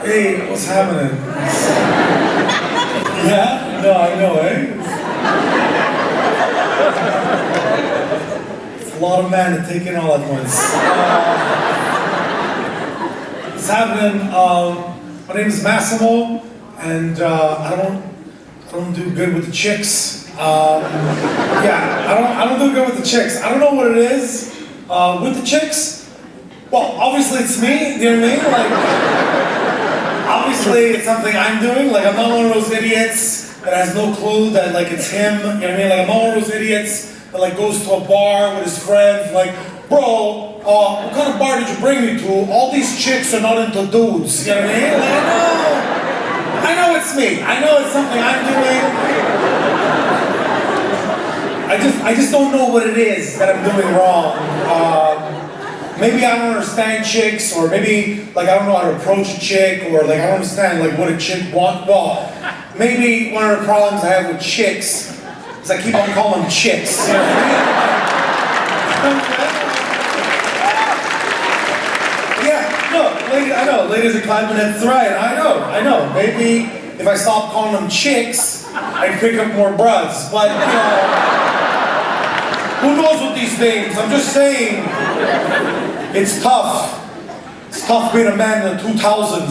Hey, what's happening? Yeah? No, I know, eh? It's a lot of men to take in all at once. What's happening? My name is Massimo, and I don't do good with the chicks. I don't do good with the chicks. I don't know what it is with the chicks. Well, obviously it's me. You know what I mean? Obviously, it's something I'm doing. Like, I'm not one of those idiots that has no clue that, like, it's him. You know what I mean? Like, I'm not one of those idiots that, like, goes to a bar with his friends. Like, bro, what kind of bar did you bring me to? All these chicks are not into dudes. You know what I mean? Like, I know it's me. I know it's something I'm doing. I just don't know what it is that I'm doing wrong. Maybe I don't understand chicks, or maybe, like, I don't know how to approach a chick, or, like, I don't understand, like, what a chick wants. Well, maybe one of the problems I have with chicks is I keep on calling them chicks. You know what I mean? Yeah, no, ladies, I know, ladies are clapping, that's right, I know. Maybe if I stop calling them chicks, I'd pick up more bras, but, you know, who knows with these things? I'm just saying, it's tough. It's tough being a man in the 2000s.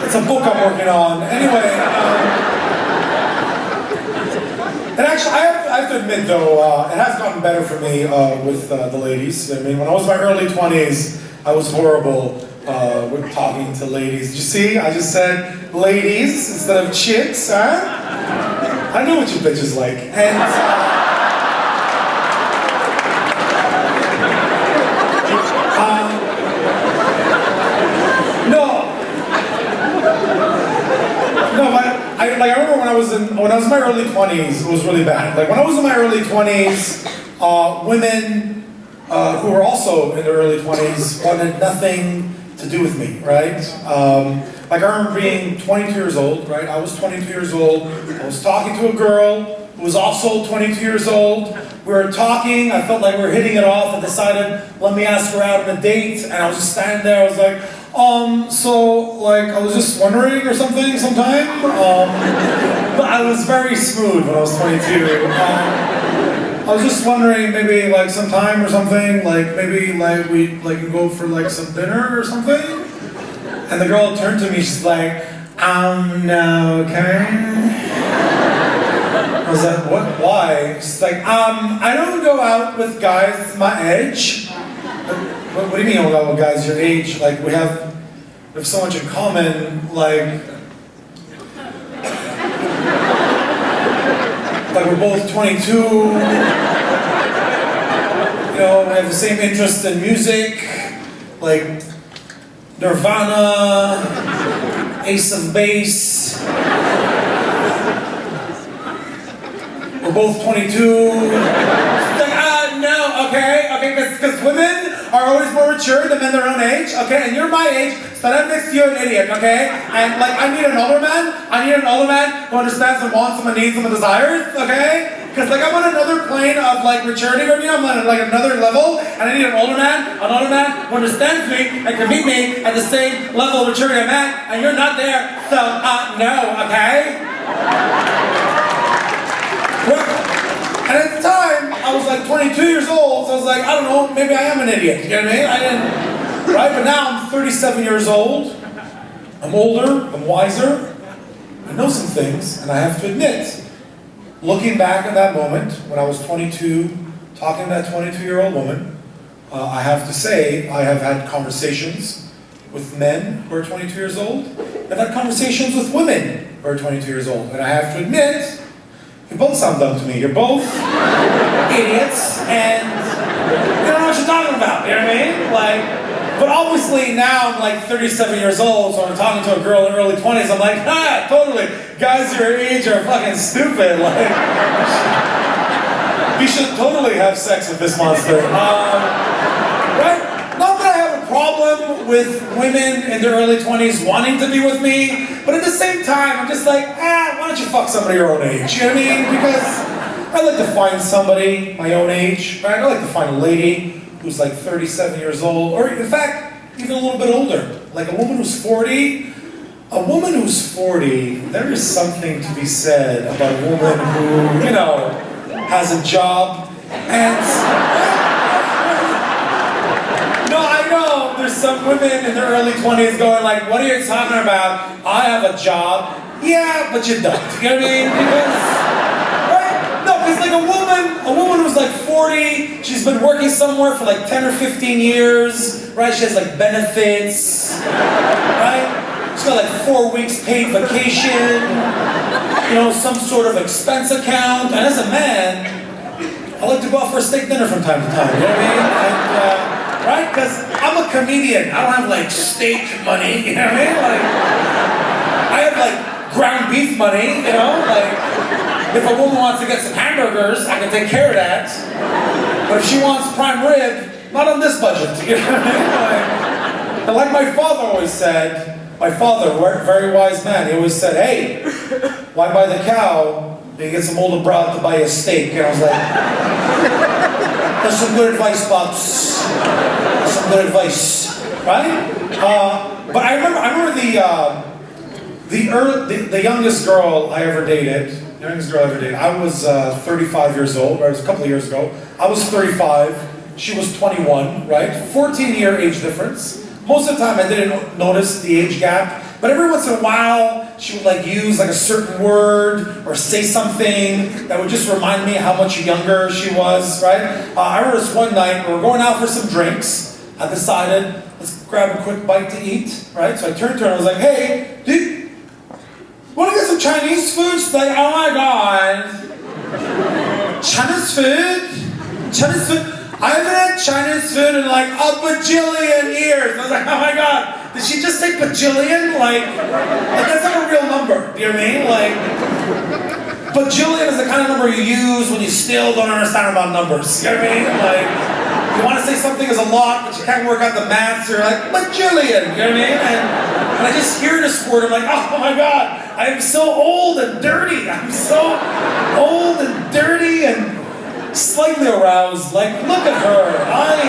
It's a book I'm working on. Anyway, and actually, I have to admit though, it has gotten better for me with the ladies. I mean, when I was in my early 20s, I was horrible with talking to ladies. Did you see? I just said ladies instead of chicks, huh? I know what you bitches like. And I remember when I was in my early 20s, it was really bad. Like, when I was in my early 20s, women who were also in their early 20s wanted nothing to do with me, right? Like, I remember being 22 years old, right? I was 22 years old. I was talking to a girl who was also 22 years old. We were talking, I felt like we were hitting it off. I decided, let me ask her out on a date. And I was just standing there, I was like, so, like, I was just wondering or something sometime. But I was very smooth when I was 22. I was just wondering, maybe, like, sometime or something, like, maybe, like, we, like, can go for, like, some dinner or something? And the girl turned to me, she's like, no, okay? I was like, what, why? She's like, I don't go out with guys my age. What do you mean you don't go out with guys your age? Like, we have so much in common, like we're both 22, you know, we have the same interest in music, like Nirvana, Ace of Base. We're both 22. Like, no, okay, because women are always more mature than men their own age, okay? And you're my age, so that makes you an idiot, okay? And, like, I need an older man who understands and wants and needs and desires, okay? Because, like, I'm on another plane of, like, maturity from you. I'm on, like, another level, and I need an older man who understands me and can meet me at the same level of maturity I'm at, and you're not there, so, no, okay? And at the time, I was like 22 years old, so I was like, I don't know, maybe I am an idiot, you know what I mean? I didn't, right? But now I'm 37 years old, I'm older, I'm wiser, I know some things, and I have to admit, looking back at that moment, when I was 22, talking to that 22-year-old woman, I have to say, I have had conversations with men who are 22 years old, I've had conversations with women who are 22 years old, and I have to admit, you both sound dumb to me. You're both idiots, and you don't know what you're talking about, you know what I mean? Like, but obviously now I'm like 37 years old, so I'm talking to a girl in her early 20s, I'm like, totally, guys your age are fucking stupid, like, you should totally have sex with this monster. Right? Not that I have with women in their early 20s wanting to be with me, but at the same time, I'm just like, why don't you fuck somebody your own age? You know what I mean? Because I like to find somebody my own age, right? I like to find a lady who's like 37 years old, or in fact, even a little bit older. Like a woman who's 40. A woman who's 40, there is something to be said about a woman who, you know, has a job and... No, I know, there's some women in their early 20s going like, what are you talking about? I have a job. Yeah, but you don't. You know what I mean? Because, right? No, because like a woman who's like 40, she's been working somewhere for like 10 or 15 years, right? She has like benefits, right? She's got like 4 weeks paid vacation, you know, some sort of expense account. And as a man, I like to go out for a steak dinner from time to time, you know what I mean? And, right? Because I'm a comedian. I don't have like steak money, you know what I mean? Like, I have like ground beef money, you know? Like, if a woman wants to get some hamburgers, I can take care of that. But if she wants prime rib, not on this budget, you know what I mean? Like my father always said, my father, a very wise man, he always said, hey, why buy the cow? You get some older broad to buy a steak. And I was like, that's some good advice, Pops. That's some good advice, right? But I remember the youngest girl I ever dated. I was 35 years old, right? It was a couple of years ago. I was 35. She was 21, right? 14-year age difference. Most of the time I didn't notice the age gap, but every once in a while she would like use like a certain word or say something that would just remind me how much younger she was, right? I remember this one night, we were going out for some drinks. I decided, let's grab a quick bite to eat, right? So I turned to her and I was like, hey, dude, want to get some Chinese food? She's like, oh my God, Chinese food? Chinese food? I haven't had Chinese food in like a bajillion years. I was like, oh my God, did she just say bajillion? Like that's not a real number, you know what I mean? Like, bajillion is the kind of number you use when you still don't understand about numbers, you know what I mean? Like, you want to say something is a lot, but you can't work out the math, so you're like, bajillion, you know what I mean? And I just hear this word, I'm like, oh my God, I am so old and dirty. I'm so old and dirty and slightly aroused, like, look at her, I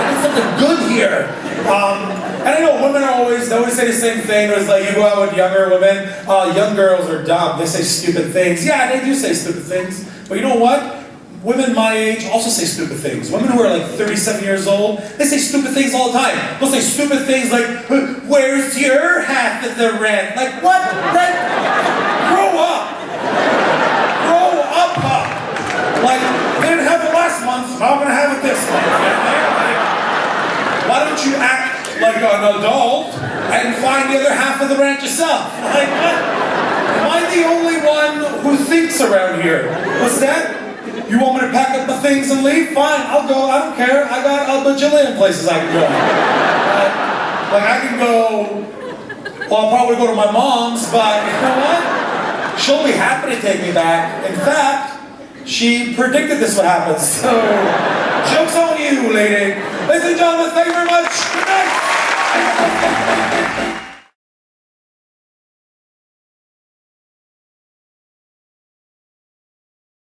did something good here. And I know women they always say the same thing. It's like, you go out with younger women, young girls are dumb, they say stupid things. Yeah, they do say stupid things, but you know what? Women my age also say stupid things. Women who are like 37 years old, they say stupid things all the time. They'll say stupid things like, where's your half of the rent? Like, what? Rent? Grow up! Grow up! Like, they didn't have it last month, I'm gonna have it this month. Like, why don't you act like an adult and find the other half of the rent yourself? Like, what? Am I the only one who thinks around here? What's that? You want me to pack up my things and leave? Fine, I'll go, I don't care. I got a bajillion places I can go. Like, I can go, well, I'll probably go to my mom's, but you know what? She'll be happy to take me back. In fact, she predicted this would happen, so joke's on you, lady. Ladies and gentlemen, thank you very much. Good night.